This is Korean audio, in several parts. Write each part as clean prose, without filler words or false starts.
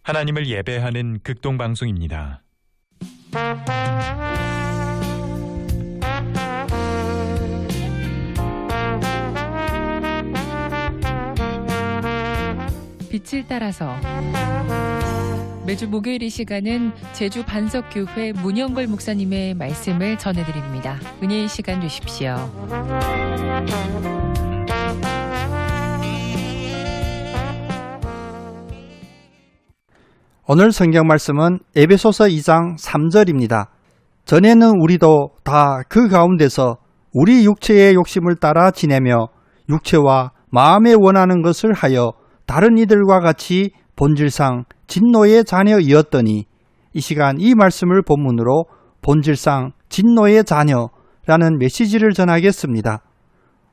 하나님을 예배하는 극동방송입니다. 빛을 따라서 매주 목요일 이 시간은 제주 반석교회 문영걸 목사님의 말씀을 전해드립니다. 은혜의 시간 되십시오. 오늘 성경 말씀은 에베소서 2장 3절입니다. 전에는 우리도 다 그 가운데서 우리 육체의 욕심을 따라 지내며 육체와 마음에 원하는 것을 하여 다른 이들과 같이 본질상 진노의 자녀이었더니, 이 시간 이 말씀을 본문으로 본질상 진노의 자녀라는 메시지를 전하겠습니다.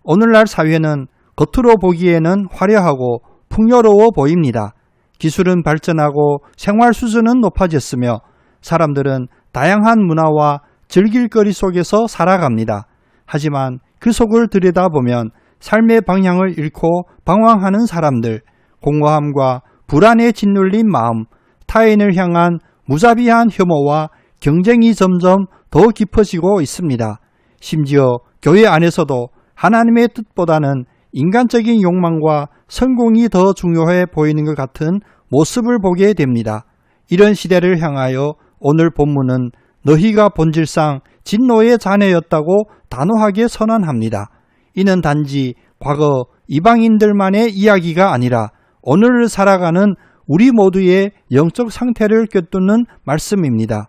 오늘날 사회는 겉으로 보기에는 화려하고 풍요로워 보입니다. 기술은 발전하고 생활 수준은 높아졌으며 사람들은 다양한 문화와 즐길거리 속에서 살아갑니다. 하지만 그 속을 들여다보면 삶의 방향을 잃고 방황하는 사람들, 공허함과 불안에 짓눌린 마음, 타인을 향한 무자비한 혐오와 경쟁이 점점 더 깊어지고 있습니다. 심지어 교회 안에서도 하나님의 뜻보다는 인간적인 욕망과 성공이 더 중요해 보이는 것 같은 모습을 보게 됩니다. 이런 시대를 향하여 오늘 본문은 너희가 본질상 진노의 자녀였다고 단호하게 선언합니다. 이는 단지 과거 이방인들만의 이야기가 아니라 오늘을 살아가는 우리 모두의 영적 상태를 꿰뚫는 말씀입니다.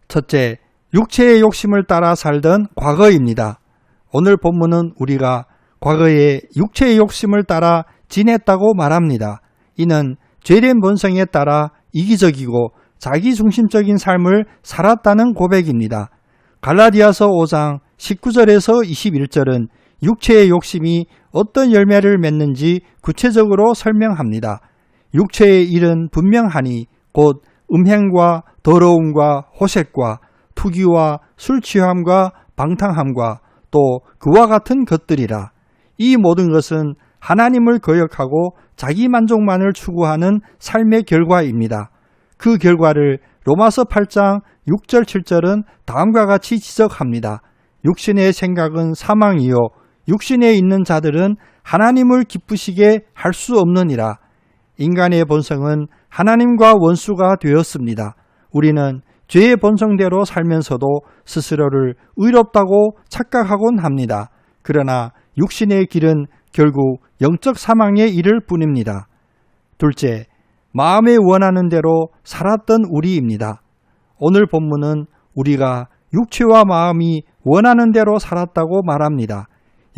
첫째, 육체의 욕심을 따라 살던 과거입니다. 오늘 본문은 우리가 과거에 육체의 욕심을 따라 지냈다고 말합니다. 이는 죄된 본성에 따라 이기적이고 자기중심적인 삶을 살았다는 고백입니다. 갈라디아서 5장 19절에서 21절은 육체의 욕심이 어떤 열매를 맺는지 구체적으로 설명합니다. 육체의 일은 분명하니 곧 음행과 더러움과 호색과 투기와 술 취함과 방탕함과 또 그와 같은 것들이라. 이 모든 것은 하나님을 거역하고 자기 만족만을 추구하는 삶의 결과입니다. 그 결과를 로마서 8장 6절 7절은 다음과 같이 지적합니다. 육신의 생각은 사망이요 육신에 있는 자들은 하나님을 기쁘시게 할 수 없느니라. 인간의 본성은 하나님과 원수가 되었습니다. 우리는 죄의 본성대로 살면서도 스스로를 의롭다고 착각하곤 합니다. 그러나 육신의 길은 결국 영적 사망에 이를 뿐입니다. 둘째, 마음에 원하는 대로 살았던 우리입니다. 오늘 본문은 우리가 육체와 마음이 원하는 대로 살았다고 말합니다.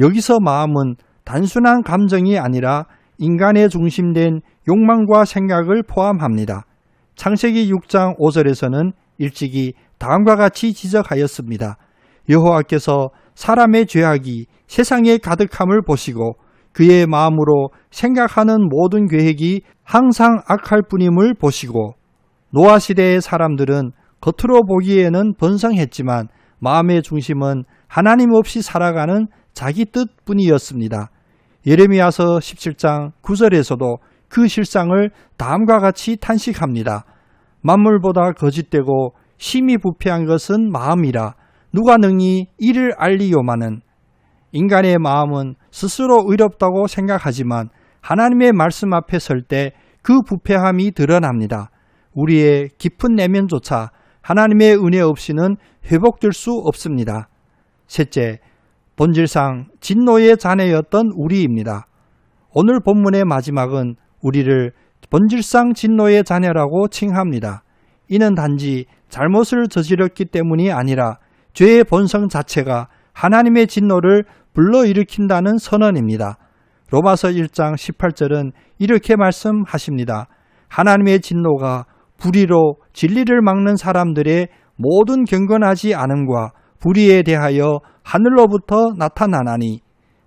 여기서 마음은 단순한 감정이 아니라 인간의 중심된 욕망과 생각을 포함합니다. 창세기 6장 5절에서는 일찍이 다음과 같이 지적하였습니다. 여호와께서 사람의 죄악이 세상에 가득함을 보시고 그의 마음으로 생각하는 모든 계획이 항상 악할 뿐임을 보시고, 노아 시대의 사람들은 겉으로 보기에는 번성했지만 마음의 중심은 하나님 없이 살아가는 자기 뜻뿐이었습니다. 예레미야서 17장 9절에서도 그 실상을 다음과 같이 탄식합니다. 만물보다 거짓되고 심히 부패한 것은 마음이라 누가 능히 이를 알리요마는. 인간의 마음은 스스로 의롭다고 생각하지만 하나님의 말씀 앞에 설 때 그 부패함이 드러납니다. 우리의 깊은 내면조차 하나님의 은혜 없이는 회복될 수 없습니다. 셋째, 본질상 진노의 자녀였던 우리입니다. 오늘 본문의 마지막은 우리를 본질상 진노의 자녀라고 칭합니다. 이는 단지 잘못을 저질렀기 때문이 아니라 죄의 본성 자체가 하나님의 진노를 불러일으킨다는 선언입니다. 로마서 1장 18절은 이렇게 말씀하십니다. 하나님의 진노가 불의로 진리를 막는 사람들의 모든 경건하지 않음과 불의에 대하여 하늘로부터 나타나나니,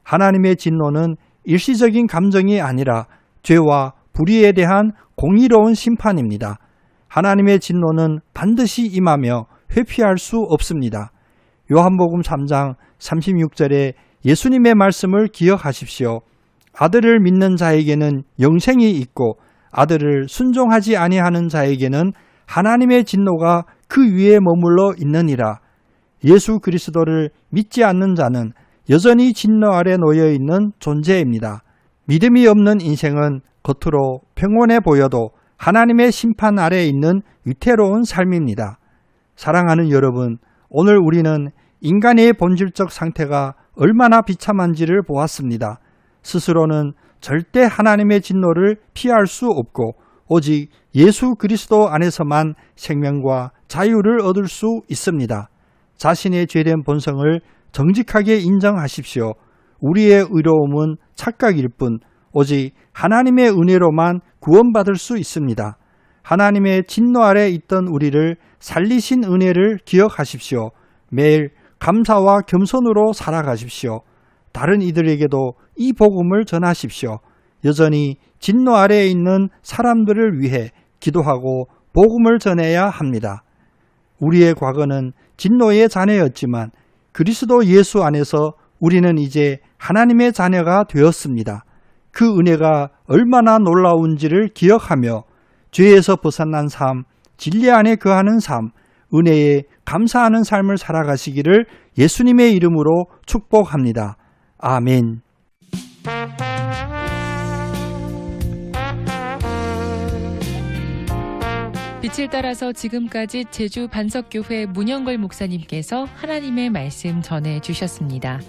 하나님의 진노는 일시적인 감정이 아니라 죄와 불의에 대한 공의로운 심판입니다. 하나님의 진노는 반드시 임하며 회피할 수 없습니다. 요한복음 3장 36절에 예수님의 말씀을 기억하십시오. 아들을 믿는 자에게는 영생이 있고 아들을 순종하지 아니하는 자에게는 하나님의 진노가 그 위에 머물러 있느니라. 예수 그리스도를 믿지 않는 자는 여전히 진노 아래 놓여 있는 존재입니다. 믿음이 없는 인생은 겉으로 평온해 보여도 하나님의 심판 아래 있는 위태로운 삶입니다. 사랑하는 여러분, 오늘 우리는 인간의 본질적 상태가 얼마나 비참한지를 보았습니다. 스스로는 절대 하나님의 진노를 피할 수 없고 오직 예수 그리스도 안에서만 생명과 자유를 얻을 수 있습니다. 자신의 죄된 본성을 정직하게 인정하십시오. 우리의 의로움은 착각일 뿐 오직 하나님의 은혜로만 구원받을 수 있습니다. 하나님의 진노 아래 있던 우리를 살리신 은혜를 기억하십시오. 매일 감사와 겸손으로 살아가십시오. 다른 이들에게도 이 복음을 전하십시오. 여전히 진노 아래에 있는 사람들을 위해 기도하고 복음을 전해야 합니다. 우리의 과거는 진노의 자녀였지만 그리스도 예수 안에서 우리는 이제 하나님의 자녀가 되었습니다. 그 은혜가 얼마나 놀라운지를 기억하며 죄에서 벗어난 삶, 진리 안에 거하는 삶, 은혜에 감사하는 삶을 살아가시기를 예수님의 이름으로 축복합니다. 아멘. 빛을 따라서 지금까지 제주 반석교회 문영걸 목사님께서 하나님의 말씀 전해주셨습니다.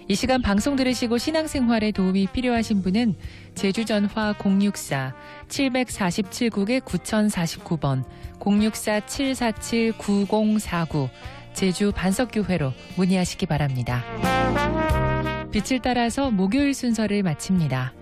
이 시간 방송 들으시고 신앙생활에 도움이 필요하신 분은 제주전화 064-747국에 9049번 064-747-9049 제주 반석교회로 문의하시기 바랍니다. 빛을 따라서 목요일 순서를 마칩니다.